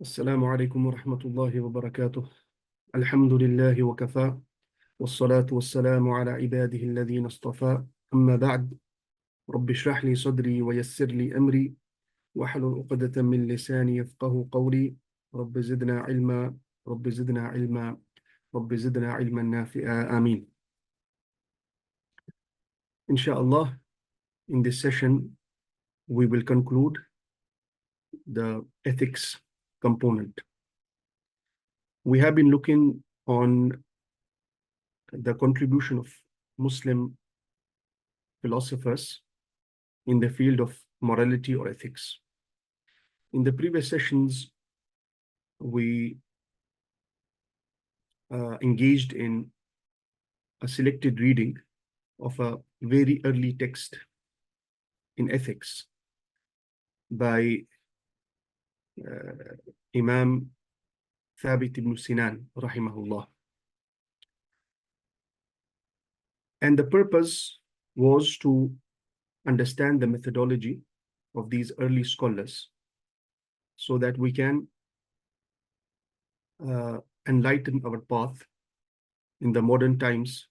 السلام عليكم ورحمة الله وبركاته. الحمد لله وكفى، والصلاة والسلام على عباده الذين اصطفى. أما بعد، رب اشرح لي صدري ويسر لي أمري واحلل عقدة من لساني يفقه قولي. رب زدنا علما، رب زدنا علما، رب زدنا علما نافعا. آمين. Inshallah, in this session, we will conclude the ethics component. We have been looking on the contribution of Muslim philosophers in the field of morality or ethics. In the previous sessions, we engaged in a selected reading of a very early text in ethics by Imam Thabit ibn Sinan, rahimahullah. And the purpose was to understand the methodology of these early scholars so that we can enlighten our path in the modern times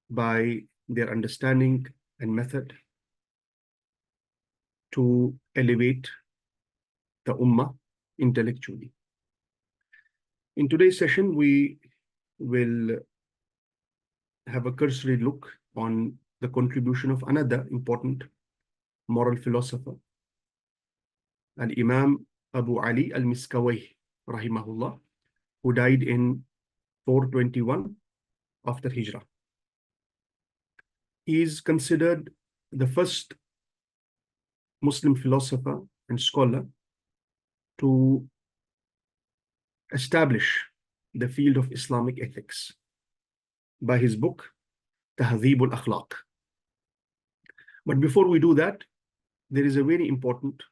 by their understanding and method to elevate the ummah intellectually. In today's session, we will have a cursory look on the contribution of another important moral philosopher, Al-Imam Abu Ali al-Miskawayh, rahimahullah, who died in 421 after Hijrah. He is considered the first Muslim philosopher and scholar to establish the field of Islamic ethics by his book, Tahdhib al-Akhlaq. But before we do that, there is a very important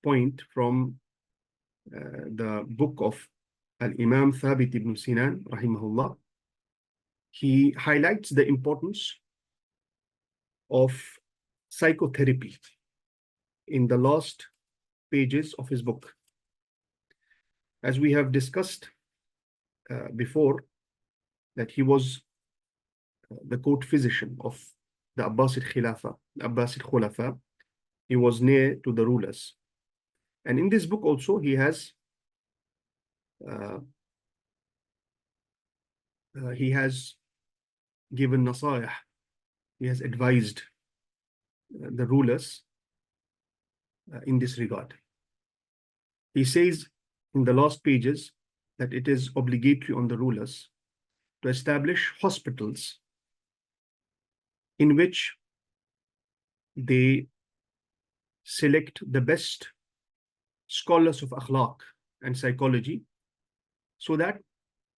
point from the book of Al-Imam Thabit ibn Sinan, rahimahullah. He highlights the importance of psychotherapy in the last pages of his book. As we have discussed before, that he was the court physician of the Abbasid Khulafa. He was near to the rulers. And in this book also, he has given nasayah. He has advised the rulers in this regard. He says in the last pages that it is obligatory on the rulers to establish hospitals in which they select the best scholars of akhlaq and psychology so that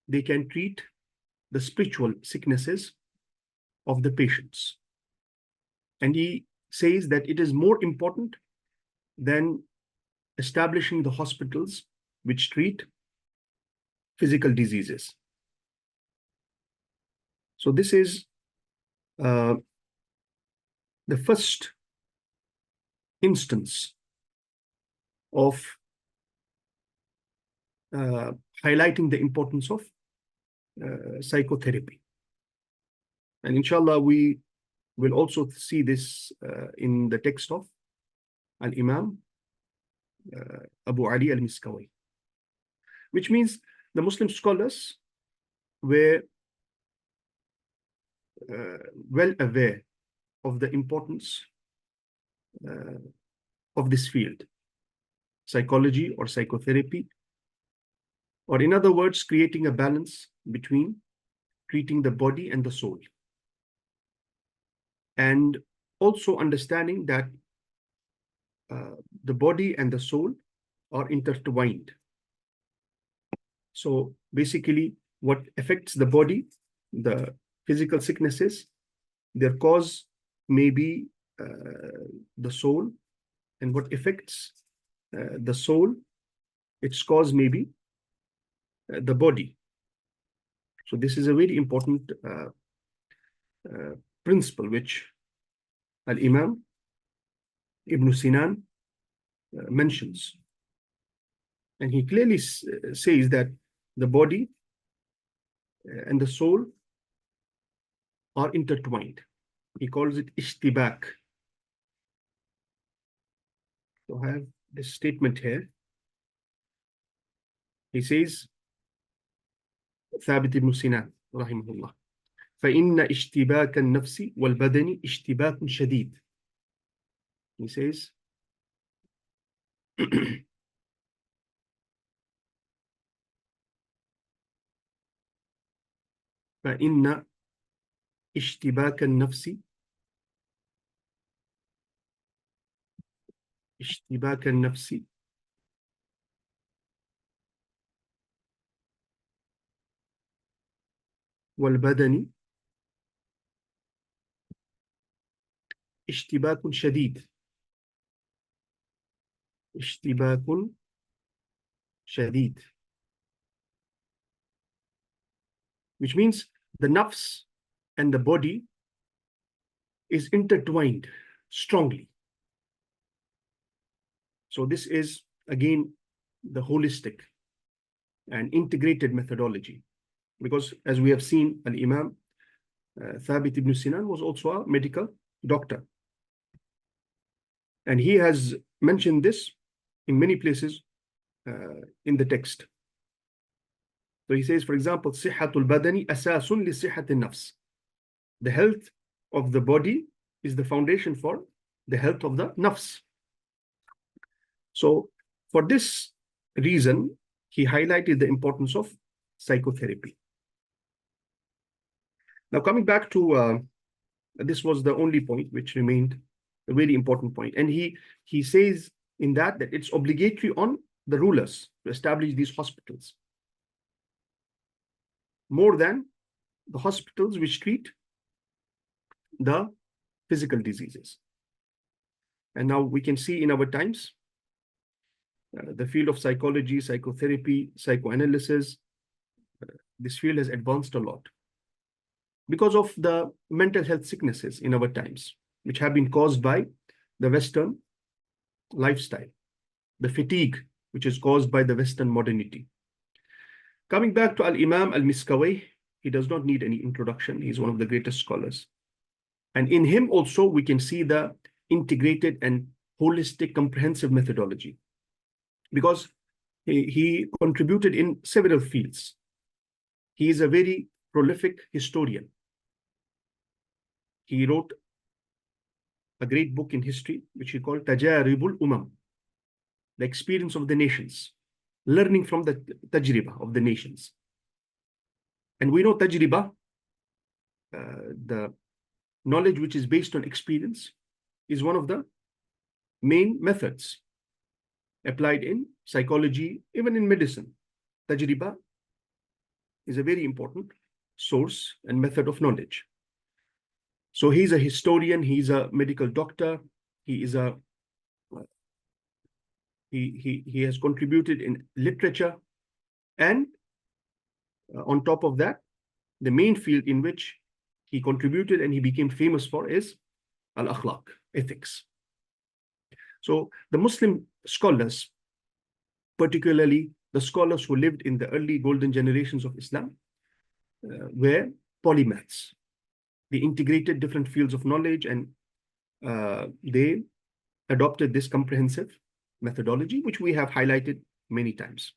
they can treat the spiritual sicknesses of the patients. And he says that it is more important than establishing the hospitals which treat physical diseases. So this is the first instance of highlighting the importance of psychotherapy. And inshallah, we will also see this in the text of Al-Imam Abu Ali al-Miskawayh, which means the Muslim scholars were well aware of the importance of this field, psychology or psychotherapy, or in other words, creating a balance between treating the body and the soul, and also understanding that the body and the soul are intertwined. So basically, what affects the body, the physical sicknesses, their cause may be the soul, and what affects the soul, its cause may be the body. So this is a very important principle which Al-Imam Ibn Sinan mentions. And he clearly says that the body and the soul are intertwined. He calls it ishtibak. So I have this statement here. He says, ثابت بن سنان رحمه الله فإن اشتباك النفس والبدن اشتباك شديد. He says فإن اشتباك النفس والبدن اشتباك شديد. اشتباك شديد, which means the nafs and the body is intertwined strongly. So this is again the holistic and integrated methodology, because as we have seen, Al-Imam Thabit ibn Sinan was also a medical doctor, and he has mentioned this in many places in the text. So he says, for example, صحة البدن أساس لصحة النفس. The health of the body is the foundation for the health of the nafs. So for this reason, he highlighted the importance of psychotherapy. Now coming back to, this was the only point which remained a very important point. And he says in that it's obligatory on the rulers to establish these hospitals, more than the hospitals which treat the physical diseases. And now we can see in our times, the field of psychology, psychotherapy, psychoanalysis, this field has advanced a lot because of the mental health sicknesses in our times, which have been caused by the Western lifestyle, the fatigue which is caused by the Western modernity. Coming back to Al-Imam Al-Miskawayh, he does not need any introduction. He's one of the greatest scholars. And in him also, we can see the integrated and holistic, comprehensive methodology, because he contributed in several fields. He is a very prolific historian. He wrote a great book in history, which he called Tajaribul Umam, the experience of the nations, learning from the tajriba of the nations. And we know tajriba, the knowledge which is based on experience, is one of the main methods applied in psychology, even in medicine. Tajriba is a very important source and method of knowledge. So he's a historian, he's a medical doctor, he is a he has contributed in literature, and on top of that, the main field in which he contributed and he became famous for is al-akhlaq, ethics. So the Muslim scholars, particularly the scholars who lived in the early golden generations of Islam, were polymaths. They integrated different fields of knowledge, and they adopted this comprehensive methodology, which we have highlighted many times.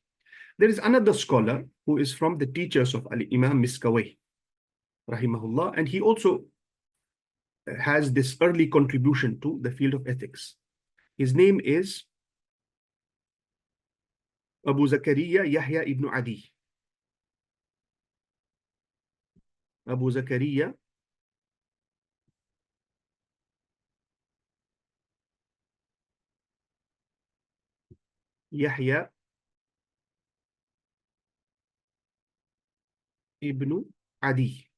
There is another scholar who is from the teachers of Al-Imam Miskawayh, rahimahullah, and he also has this early contribution to the field of ethics. His name is Abu Zakaria Yahya ibn Adi. Abu Zakaria Yahya ibn Adi.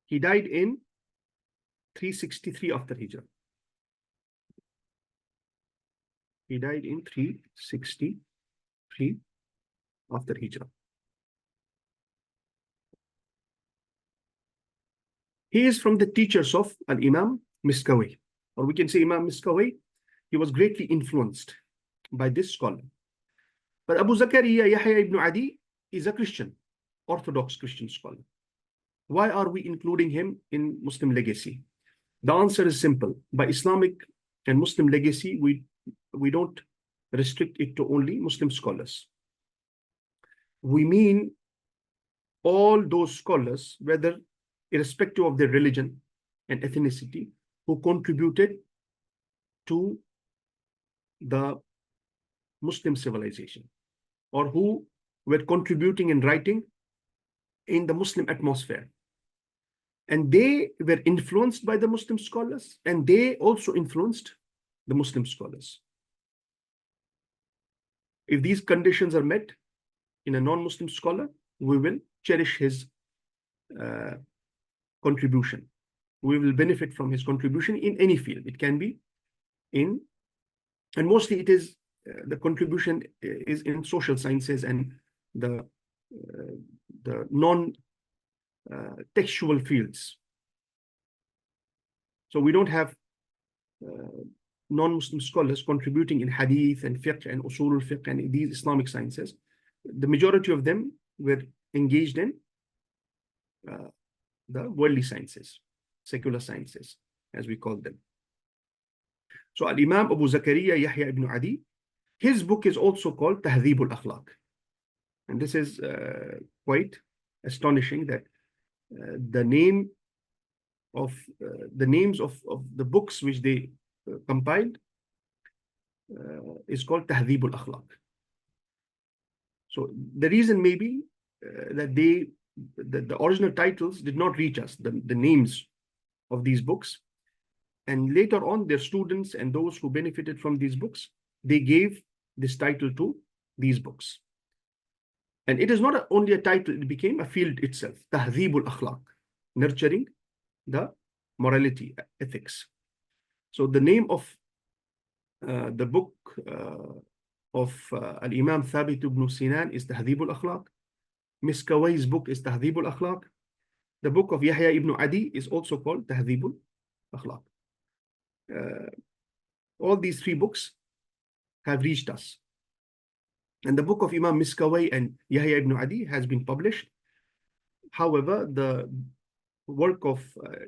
He died in 363 after Hijrah. He died in 363 after Hijrah. He is from the teachers of Al-Imam Miskawayh, or we can say Imam Miskawayh he was greatly influenced by this scholar. But Abu Zakaria Yahya ibn Adi is a Christian, Orthodox Christian scholar. Why are we including him in Muslim legacy? The answer is simple. By Islamic and Muslim legacy, we don't restrict it to only Muslim scholars. We mean all those scholars, whether irrespective of their religion and ethnicity, who contributed to the Muslim civilization, or who were contributing and writing in the Muslim atmosphere. And they were influenced by the Muslim scholars, and they also influenced the Muslim scholars. If these conditions are met in a non-Muslim scholar, we will cherish his contribution. We will benefit from his contribution in any field. It can be in, and mostly it is, the contribution is in social sciences and the non-textual fields. So we don't have non-Muslim scholars contributing in hadith and fiqh and usul al-fiqh and these Islamic sciences. The majority of them were engaged in the worldly sciences, secular sciences, as we call them. So Al-Imam Abu Zakaria Yahya ibn Adi, his book is also called Tahdhib al-Akhlaq. And this is quite astonishing that the names of the books which they compiled is called Tahdhib al-Akhlaq. So the reason may be that the original titles did not reach us, the names of these books. And later on, their students and those who benefited from these books, they gave this title to these books. And it is not only a title, it became a field itself, Tahdhib al-Akhlaq, nurturing the morality, ethics. So the name of the book of Al-Imam Thabit ibn Sinan is Tahdhib al-Akhlaq. Miskawayh's book is Tahdhib al-Akhlaq. The book of Yahya ibn Adi is also called Tahdhib al-Akhlaq. All these three books have reached us. And the book of Imam Miskawayh and Yahya ibn Adi has been published. However, the work of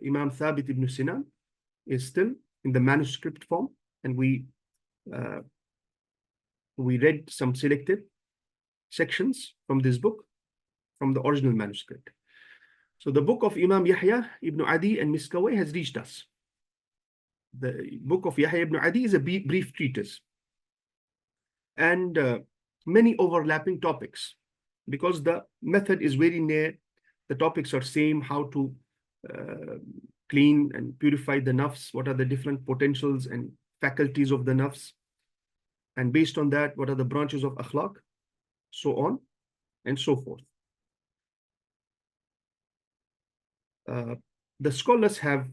Imam Thabit ibn Sinan is still in the manuscript form, and we read some selected sections from this book from the original manuscript. So the book of Imam Yahya ibn Adi and Miskawayh has reached us. The book of Yahya ibn Adi is a brief treatise, and many overlapping topics, because the method is very near. The topics are same: how to clean and purify the nafs, what are the different potentials and faculties of the nafs, and based on that, what are the branches of akhlaq, so on and so forth. The scholars have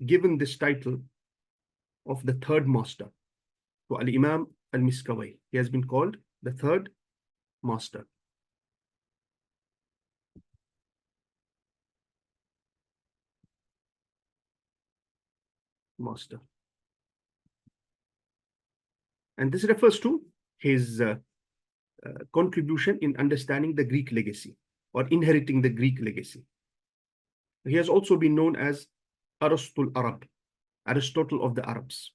given this title of the third master to Al-Imam Al-Miskawayh. He has been called the third master. And this refers to his contribution in understanding the Greek legacy, or inheriting the Greek legacy. He has also been known as Aristotle Arab, Aristotle of the Arabs.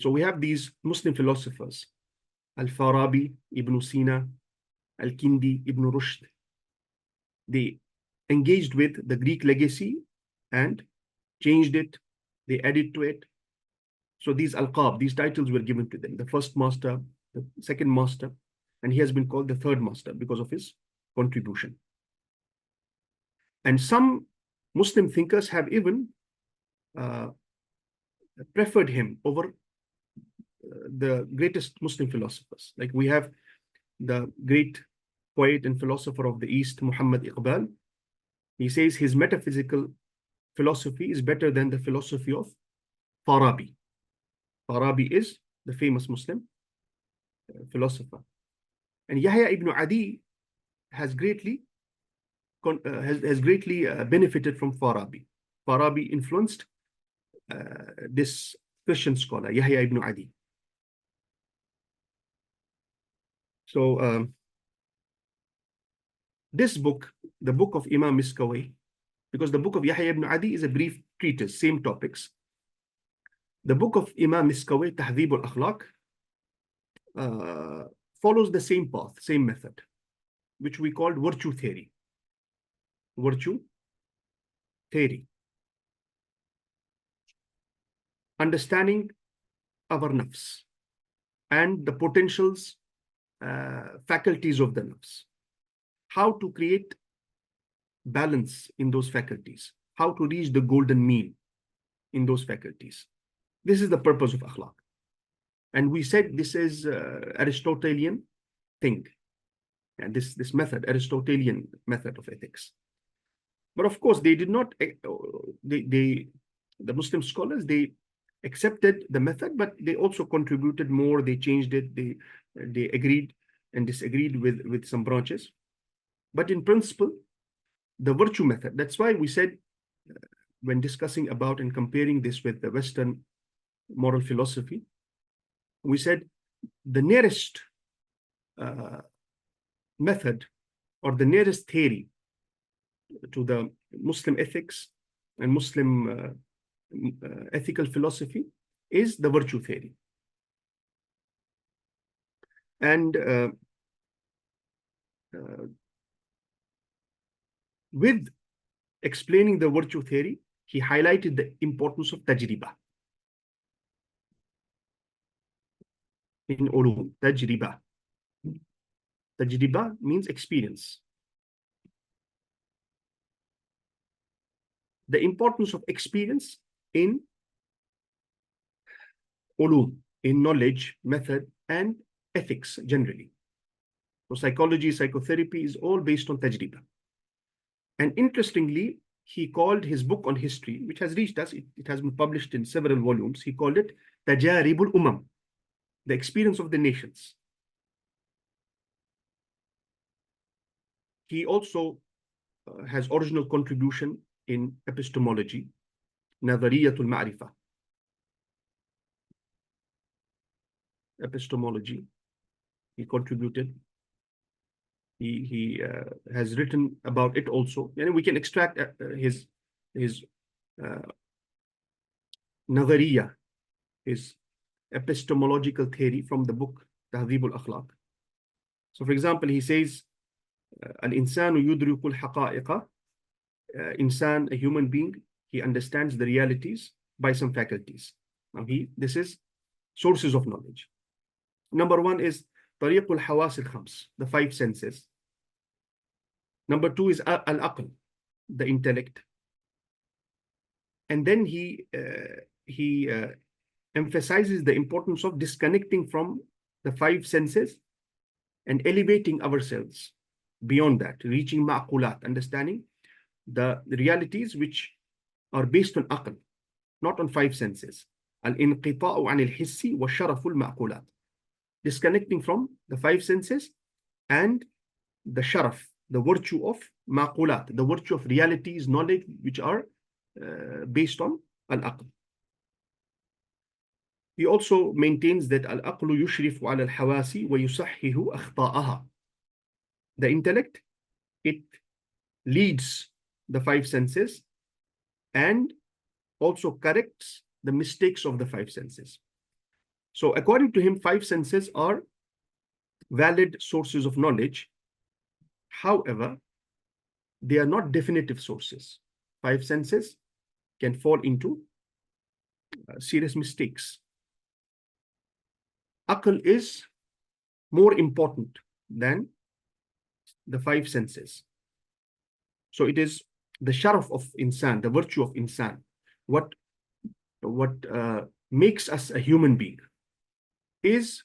So we have these Muslim philosophers, Al-Farabi, Ibn Sina, Al-Kindi, Ibn Rushd. They engaged with the Greek legacy and changed it, they added to it. So these alqab, these titles were given to them, the first master, the second master, and he has been called the third master because of his contribution. And some Muslim thinkers have even preferred him over the greatest Muslim philosophers. Like we have the great poet and philosopher of the East, Muhammad Iqbal. He says his metaphysical philosophy is better than the philosophy of Farabi. Farabi is the famous Muslim philosopher. And Yahya ibn Adi has greatly benefited from Farabi. Farabi influenced this Christian scholar, Yahya ibn Adi. So this book, the book of Imam Miskawayh, because the book of Yahya ibn Adi is a brief treatise, same topics. The book of Imam Miskawayh, Tahdhib al-Akhlaq, follows the same path, same method, which we called virtue theory. Virtue theory. Understanding our nafs and the potentials, faculties of the nafs. How to create balance in those faculties. How to reach the golden mean in those faculties. This is the purpose of akhlaq. And we said this is Aristotelian thing. And this method, Aristotelian method of ethics. But of course, they did not, the Muslim scholars, they accepted the method, but they also contributed more, they changed it, they agreed and disagreed with some branches. But in principle, the virtue method, that's why we said, when discussing about and comparing this with the Western moral philosophy, we said the nearest method or the nearest theory to the Muslim ethics and Muslim ethical philosophy is the virtue theory. And with explaining the virtue theory, he highlighted the importance of tajriba. In ulum, tajriba. Tajriba means experience. The importance of experience in ulum, in knowledge, method, and ethics generally. So psychology, psychotherapy is all based on tajriba. And interestingly, he called his book on history, which has reached us, it has been published in several volumes, he called it Tajaribul Umam, the experience of the nations. He also has original contribution in epistemology, Nadhariyatul Ma'rifah. Epistemology, he contributed. He has written about it also. And we can extract his Nadhariyah, his epistemological theory from the book Tahdhib al-Akhlaq. So for example, he says, Al-insanu yudrikul haqa'iqa, insan, a human being, he understands the realities by some faculties. Now this is sources of knowledge. Number one is tariqul hawas al-khams, the five senses. Number two is al-aql, the intellect. And then he emphasizes the importance of disconnecting from the five senses and elevating ourselves beyond that, reaching ma'qulat, understanding the realities which are based on aql, not on five senses. Al-inqita'u an al-hissi wa sharaful ma'qulat. Disconnecting from the five senses and the sharaf, the virtue of ma'qulat, the virtue of realities, knowledge, which are based on al-aql. He also maintains that al-aqlu yushrifu ala al-hawasi wa yusahhihu akhta'aha. The intellect, it leads the five senses and also corrects the mistakes of the five senses. So according to him, five senses are valid sources of knowledge. However, they are not definitive sources. Five senses can fall into serious mistakes. Aql is more important than the five senses. So it is the sharaf of insan, the virtue of insan, what makes us a human being is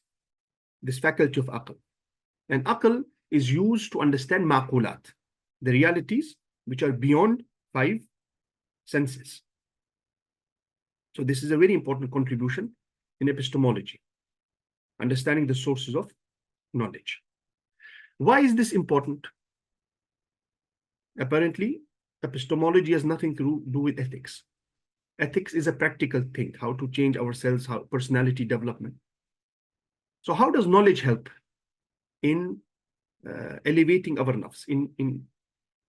this faculty of aql. And aql is used to understand ma'qulat, the realities which are beyond five senses. So this is a very important contribution in epistemology, understanding the sources of knowledge. Why is this important? Apparently, epistemology has nothing to do with ethics. Ethics is a practical thing, how to change ourselves, how personality development. So how does knowledge help in elevating our nafs, in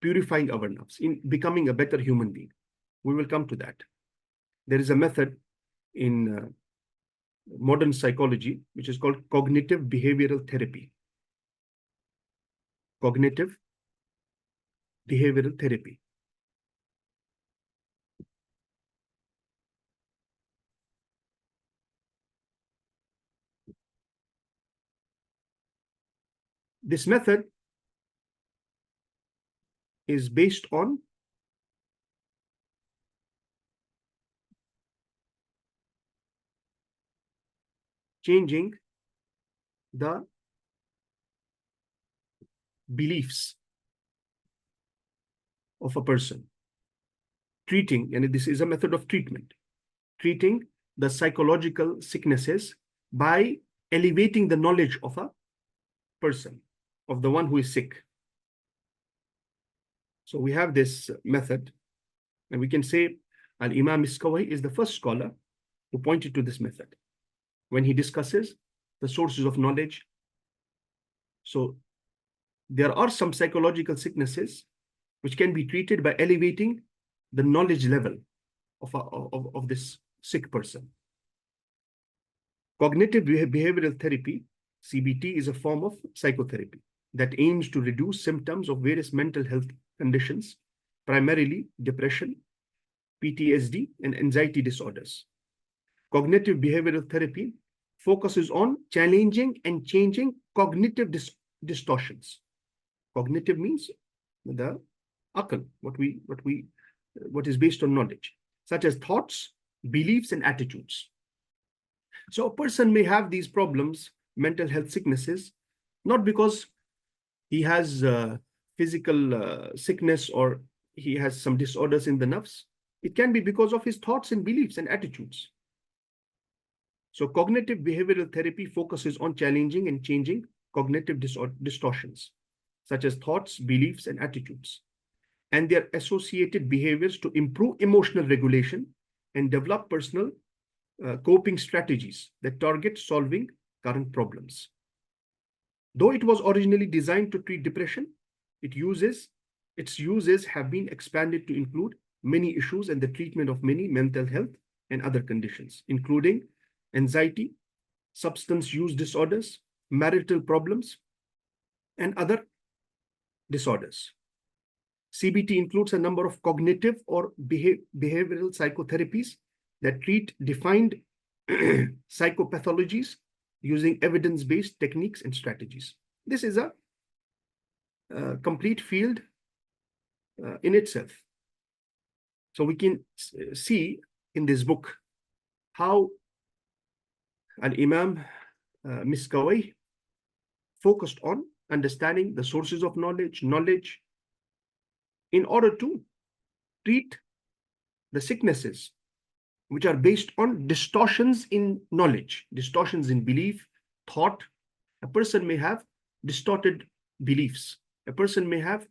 purifying our nafs, in becoming a better human being? We will come to that. There is a method in modern psychology which is called cognitive behavioral therapy. Cognitive behavioral therapy. This method is based on changing the beliefs of a person, treating, and this is a method of treatment, treating the psychological sicknesses by elevating the knowledge of a person, of the one who is sick. So we have this method, and we can say Al-Imam Miskawayh is the first scholar who pointed to this method when he discusses the sources of knowledge. So there are some psychological sicknesses which can be treated by elevating the knowledge level of this sick person. Cognitive behavioral therapy, CBT, is a form of psychotherapy that aims to reduce symptoms of various mental health conditions, primarily depression, PTSD, and anxiety disorders. Cognitive behavioral therapy focuses on challenging and changing cognitive distortions. Cognitive means the aql, what is based on knowledge, such as thoughts, beliefs, and attitudes. So a person may have these problems, mental health sicknesses, not because he has physical sickness or he has some disorders in the nafs. It can be because of his thoughts and beliefs and attitudes. So cognitive behavioral therapy focuses on challenging and changing cognitive distortions, such as thoughts, beliefs, and attitudes, and their associated behaviors to improve emotional regulation and develop personal coping strategies that target solving current problems. Though it was originally designed to treat depression, its uses have been expanded to include many issues and the treatment of many mental health and other conditions, including anxiety, substance use disorders, marital problems, and other disorders. CBT includes a number of cognitive or behavioral psychotherapies that treat defined psychopathologies using evidence-based techniques and strategies. This is a complete field in itself. So we can see in this book how Al-Imam Miskawayh focused on understanding the sources of knowledge in order to treat the sicknesses which are based on distortions in knowledge, distortions in belief, thought. A person may have distorted beliefs. A person may have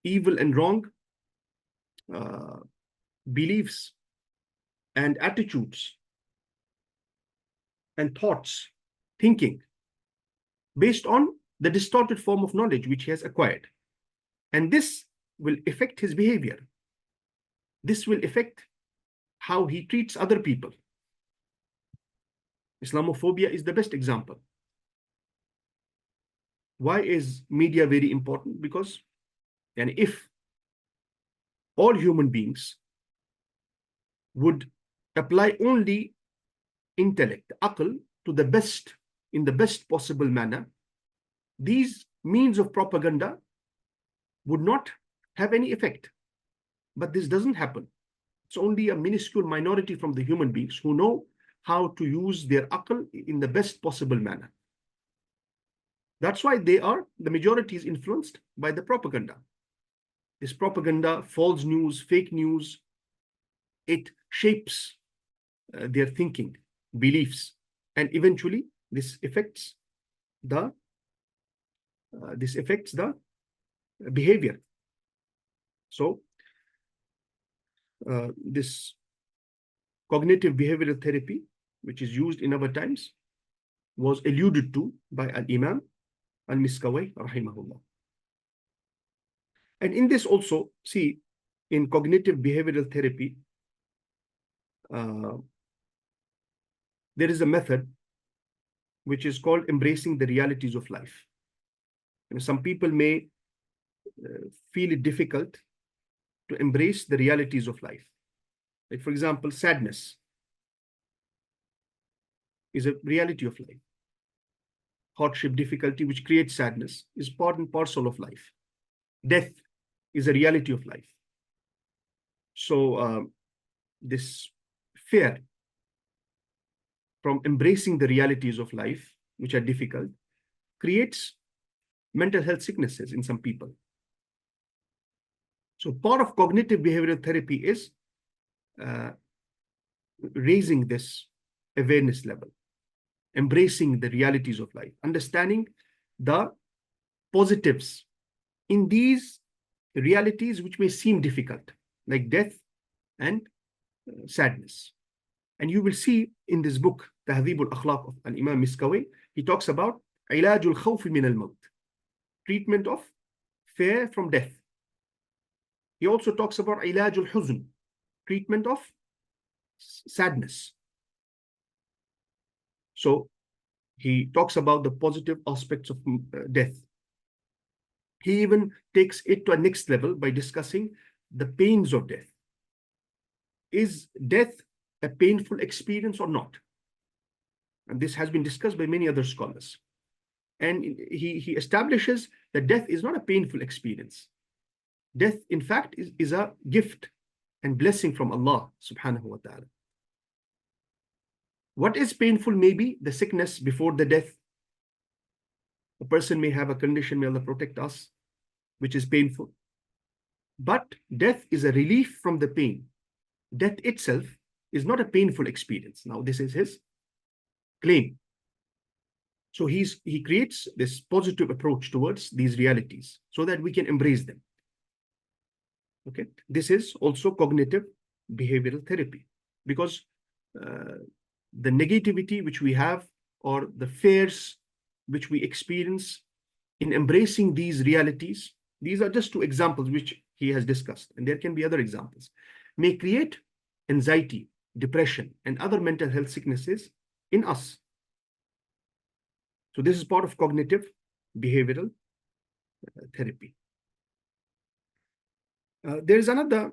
evil and wrong beliefs and attitudes and thoughts, thinking, based on the distorted form of knowledge which he has acquired. And this will affect his behavior. This will affect how he treats other people. Islamophobia is the best example. Why is media very important? Because and if all human beings would apply only intellect, aql, to the best, in the best possible manner, these means of propaganda would not have any effect. But this doesn't happen. It's only a minuscule minority from the human beings who know how to use their aql in the best possible manner. That's why the majority is influenced by the propaganda. This propaganda, false news, fake news, it shapes their thinking, beliefs, and eventually this affects the behavior. So this cognitive behavioral therapy, which is used in our times, was alluded to by Al-Imam Al-Miskawayh, rahimahullah. And in this also, see, in cognitive behavioral therapy, there is a method which is called embracing the realities of life. Some people may feel it difficult to embrace the realities of life. Like, for example, sadness is a reality of life. Hardship, difficulty, which creates sadness, is part and parcel of life. Death is a reality of life. So this fear from embracing the realities of life, which are difficult, creates mental health sicknesses in some people. So part of cognitive behavioral therapy is raising this awareness level, embracing the realities of life, understanding the positives in these realities which may seem difficult, like death and sadness. And you will see in this book, Tahdhib al-Akhlaq of Al-Imam Miskawayh, he talks about علاج الخوف من الموت, treatment of fear from death. He also talks about علاج الحزن, treatment of sadness. So he talks about the positive aspects of death. He even takes it to a next level by discussing the pains of death. Is death a painful experience or not? And this has been discussed by many other scholars. And he establishes that death is not a painful experience. Death, in fact, is a gift and blessing from Allah subhanahu wa ta'ala. What is painful may be the sickness before the death. A person may have a condition, may Allah protect us, which is painful. But death is a relief from the pain. Death itself is not a painful experience. Now, this is his claim. So he creates this positive approach towards these realities so that we can embrace them. Okay, this is also cognitive behavioral therapy, because the negativity which we have, or the fears which we experience in embracing these realities, these are just two examples which he has discussed, and there can be other examples, may create anxiety, depression, and other mental health sicknesses in us. So this is part of cognitive behavioral therapy. There is another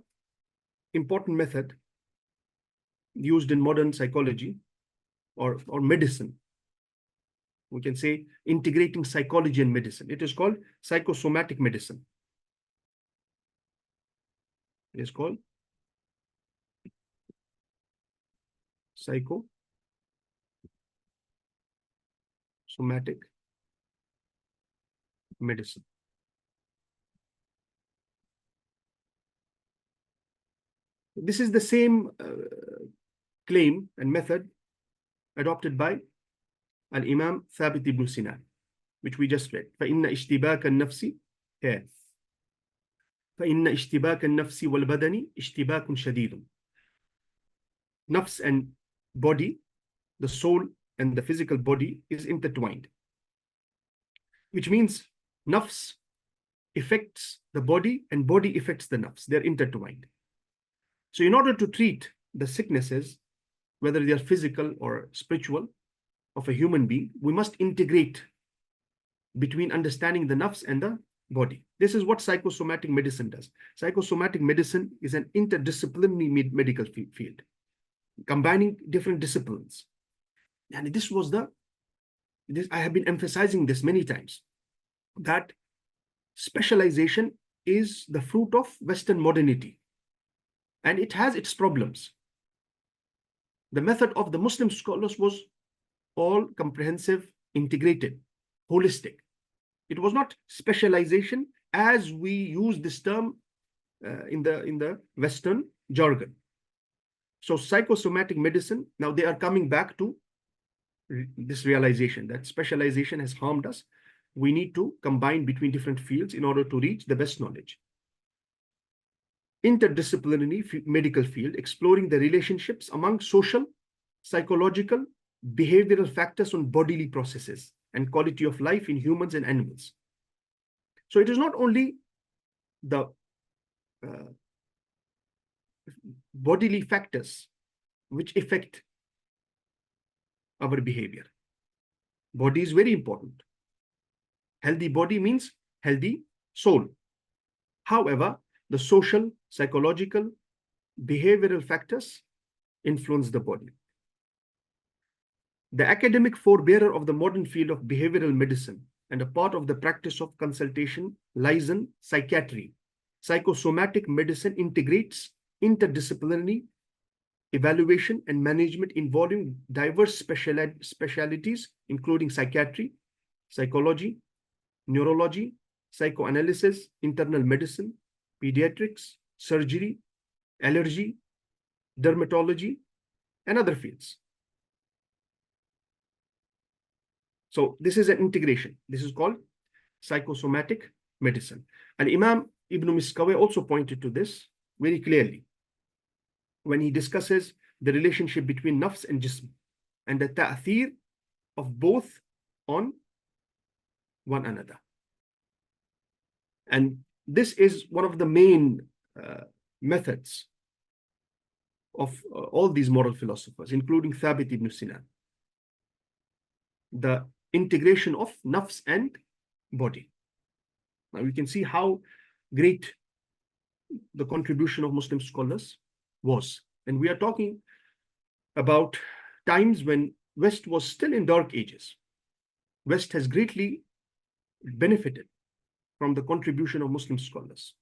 important method used in modern psychology or medicine. We can say integrating psychology and medicine. It is called psychosomatic medicine. It is called psychosomatic medicine. This is the same claim and method adopted by Al-Imam Thabit ibn Sinan, which we just read. فَإِنَّ اشْتِبَاكَ النَّفْسِ فَإِنَّ اشْتِبَاكَ النَّفْسِ وَالْبَدَنِ اشْتِبَاكٌ شَدِيدٌ. Nafs and body, the soul and the physical body, is intertwined, which means nafs affects the body and body affects the nafs. They're intertwined. So in order to treat the sicknesses, whether they are physical or spiritual, of a human being, we must integrate between understanding the nafs and the body. This is what psychosomatic medicine does. Psychosomatic medicine is an interdisciplinary medical field, combining different disciplines. And I have been emphasizing this many times, that specialization is the fruit of Western modernity, and it has its problems. The method of the Muslim scholars was all comprehensive, integrated, holistic. It was not specialization as we use this term in the Western jargon. So psychosomatic medicine, now they are coming back to this realization that specialization has harmed us. We need to combine between different fields in order to reach the best knowledge. interdisciplinary medical field exploring the relationships among social, psychological, behavioral factors on bodily processes and quality of life in humans and animals. So it is not only the bodily factors which affect our behavior. Body is very important. Healthy body means healthy soul. However, the social, psychological, behavioral factors influence the body. The academic forebearer of the modern field of behavioral medicine and a part of the practice of consultation lies in psychiatry. Psychosomatic medicine integrates interdisciplinary evaluation and management involving diverse specialties, including psychiatry, psychology, neurology, psychoanalysis, internal medicine, pediatrics, surgery, allergy, dermatology, and other fields. So this is an integration. This is called psychosomatic medicine. And Imam Ibn Miskawayh also pointed to this very clearly when he discusses the relationship between nafs and jism and the ta'thir of both on one another. And this is one of the main methods of all these moral philosophers, including Thabit ibn Sinan. The integration of nafs and body. Now you can see how great the contribution of Muslim scholars was. And we are talking about times when West was still in dark ages. West has greatly benefited from the contribution of Muslim scholars.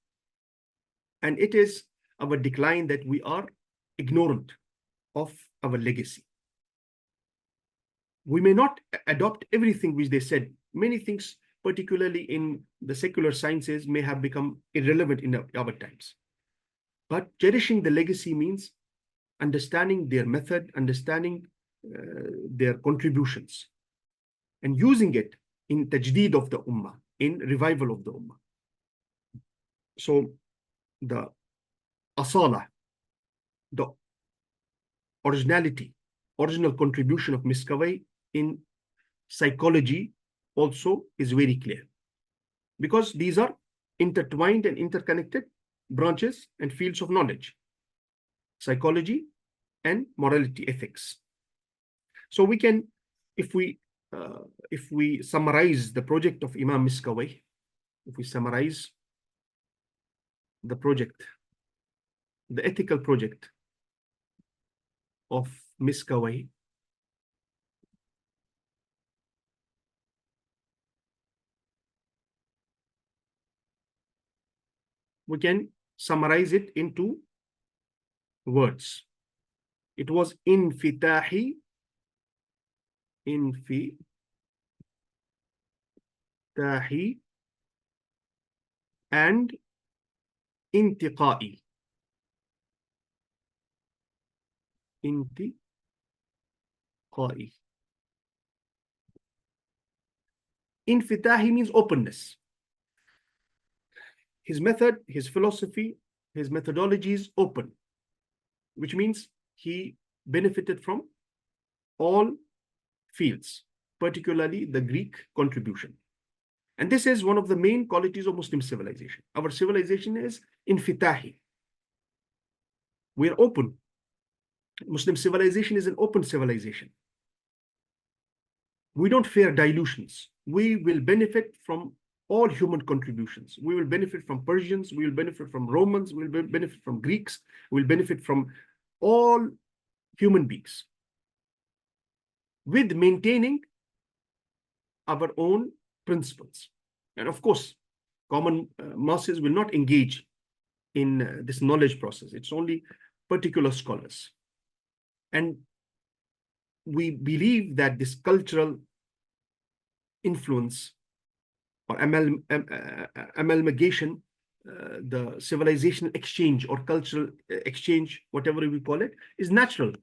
And it is our decline that we are ignorant of our legacy. We may not adopt everything which they said. Many things, particularly in the secular sciences, may have become irrelevant in our times. But cherishing the legacy means understanding their method, understanding their contributions, and using it in tajdeed of the ummah, in revival of the ummah. So the asala, the originality, original contribution of Miskawayh in psychology also is very clear, because these are intertwined and interconnected branches and fields of knowledge: psychology and morality, ethics. So we can, if we summarize the project of Imam Miskawayh, if we summarize the project, the ethical project of Miskawayh, we can summarize it into words. It was infitahi, and intiqai. Infitahi means openness. His method, his philosophy, his methodology is open, which means he benefited from all fields, particularly the Greek contribution. And this is one of the main qualities of Muslim civilization. Our civilization is infitahi. We are open. Muslim civilization is an open civilization. We don't fear dilutions. We will benefit from all human contributions. We will benefit from Persians, we will benefit from Romans, we will benefit from Greeks, we will benefit from all human beings, with maintaining our own principles. And of course, common masses will not engage in this knowledge process. It's only particular scholars. And we believe that this cultural influence or amalgamation, the civilizational exchange or cultural exchange, whatever we call it, is natural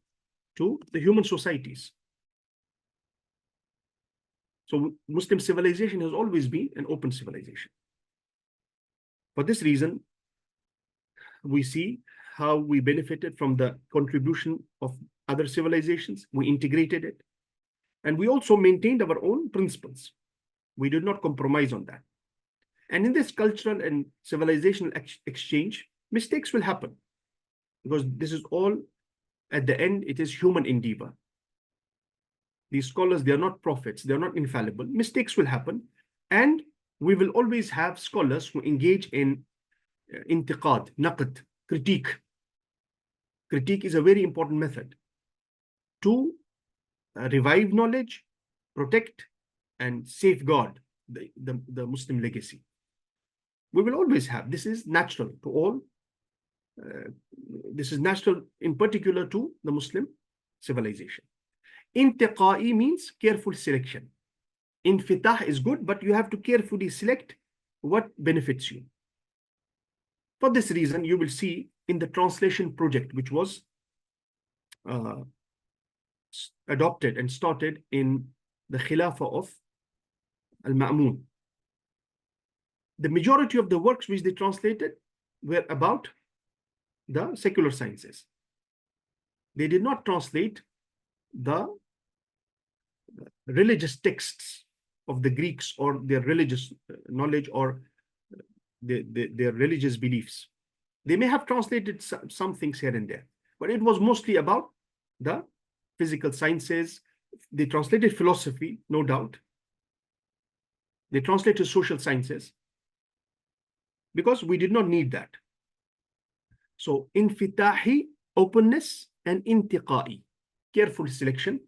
to the human societies. So Muslim civilization has always been an open civilization. For this reason, we see how we benefited from the contribution of other civilizations. We integrated it. And we also maintained our own principles. We did not compromise on that. And in this cultural and civilizational exchange, mistakes will happen, because this is all, at the end, it is human endeavor. These scholars, they are not prophets, they are not infallible. Mistakes will happen. And we will always have scholars who engage in intiqad, naqd, critique. Critique is a very important method to revive knowledge, protect, and safeguard the Muslim legacy. We will always have. This is natural to all. This is natural in particular to the Muslim civilization. Intiqai means careful selection. Infitah is good, but you have to carefully select what benefits you. For this reason, you will see in the translation project, which was adopted and started in the Khilafah of Al-Ma'mun, the majority of the works which they translated were about the secular sciences. They did not translate the religious texts of the Greeks or their religious knowledge or their religious beliefs. They may have translated some things here and there, but it was mostly about the physical sciences. They translated philosophy, no doubt. They translated social sciences, because we did not need that. So infitahi, openness, and intiqai, careful selection.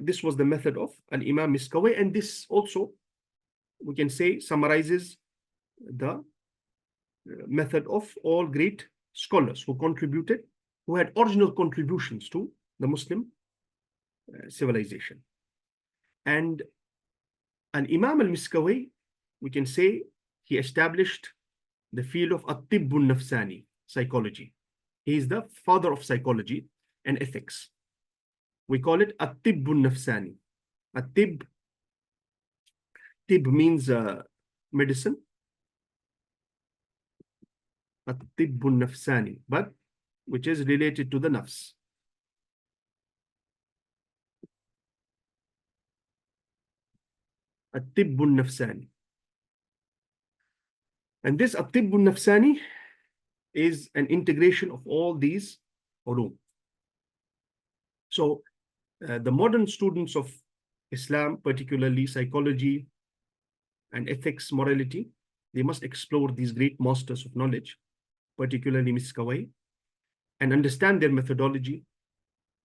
This was the method of Al-Imam Miskawayh, and this also, we can say, summarizes the method of all great scholars who contributed, who had original contributions to the Muslim civilization. And Al-Imam Al-Miskawayh, we can say, he established the field of at-tibb al-nafsani, psychology. He is the father of psychology and ethics. We call it at-tibb al-nafsani. At-tibb, tibb means medicine. At-tibb al-nafsani, but which is related to the nafs. At-tibb al-nafsani. And this at-tibb al-nafsani is an integration of all these ulum. So the modern students of Islam, particularly psychology and ethics, morality, they must explore these great masters of knowledge, particularly Miskawayh, and understand their methodology,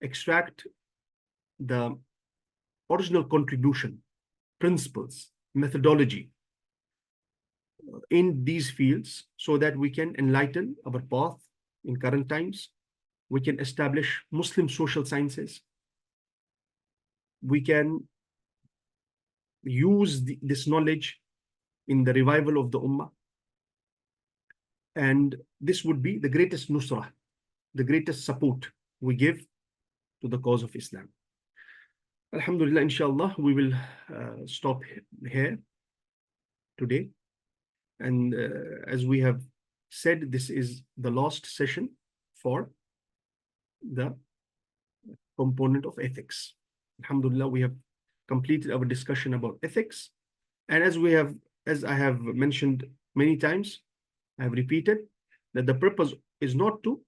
extract the original contribution, principles, methodology in these fields, so that we can enlighten our path in current times. We can establish Muslim social sciences. We can use this knowledge in the revival of the Ummah. And this would be the greatest nusrah, the greatest support we give to the cause of Islam. Alhamdulillah, inshallah, we will stop here today. And as we have said, this is the last session for the component of ethics. Alhamdulillah, we have completed our discussion about ethics. And as I have mentioned many times, I have repeated that the purpose is not to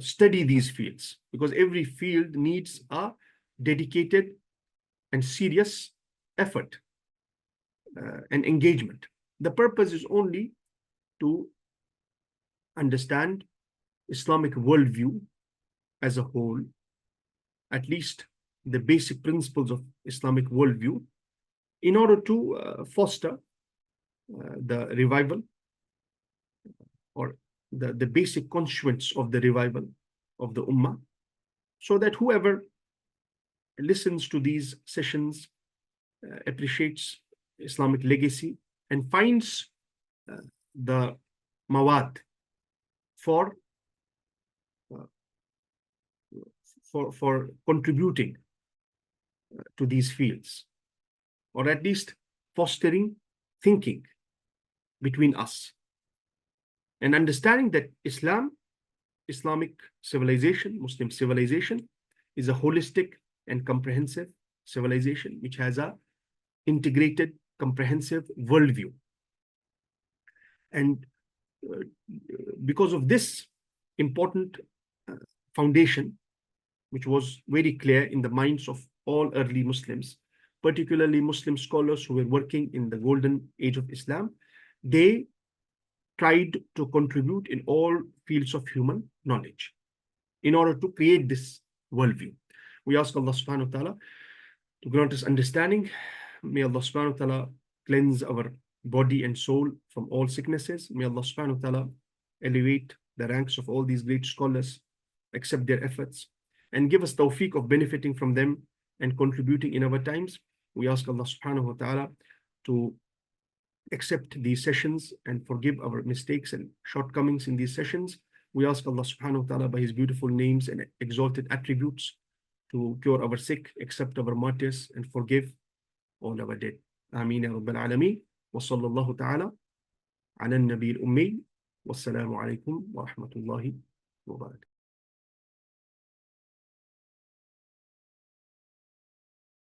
study these fields, because every field needs a dedicated and serious effort and engagement. The purpose is only to understand Islamic worldview as a whole, at least the basic principles of Islamic worldview, in order to foster the revival, or the basic constituents of the revival of the Ummah, so that whoever listens to these sessions appreciates Islamic legacy and finds the mawad for contributing to these fields, or at least fostering thinking between us And understanding that Islamic civilization, Muslim civilization, is a holistic and comprehensive civilization which has a integrated, comprehensive worldview. And because of this important foundation, which was very clear in the minds of all early Muslims, particularly Muslim scholars who were working in the golden age of Islam, they tried to contribute in all fields of human knowledge in order to create this worldview. We ask Allah subhanahu wa ta'ala to grant us understanding. May Allah subhanahu wa ta'ala cleanse our body and soul from all sicknesses. May Allah subhanahu wa ta'ala elevate the ranks of all these great scholars, accept their efforts, and give us tawfiq of benefiting from them and contributing in our times. We ask Allah subhanahu wa ta'ala to accept these sessions and forgive our mistakes and shortcomings in these sessions. We ask Allah subhanahu wa ta'ala by his beautiful names and exalted attributes to cure our sick, accept our martyrs, and forgive all our dead. Ameen ya Rabbal Alameen. Wa sallallahu ta'ala ala nabi al-ummi. Wassalamu alaikum wa rahmatullahi wa barakatuh.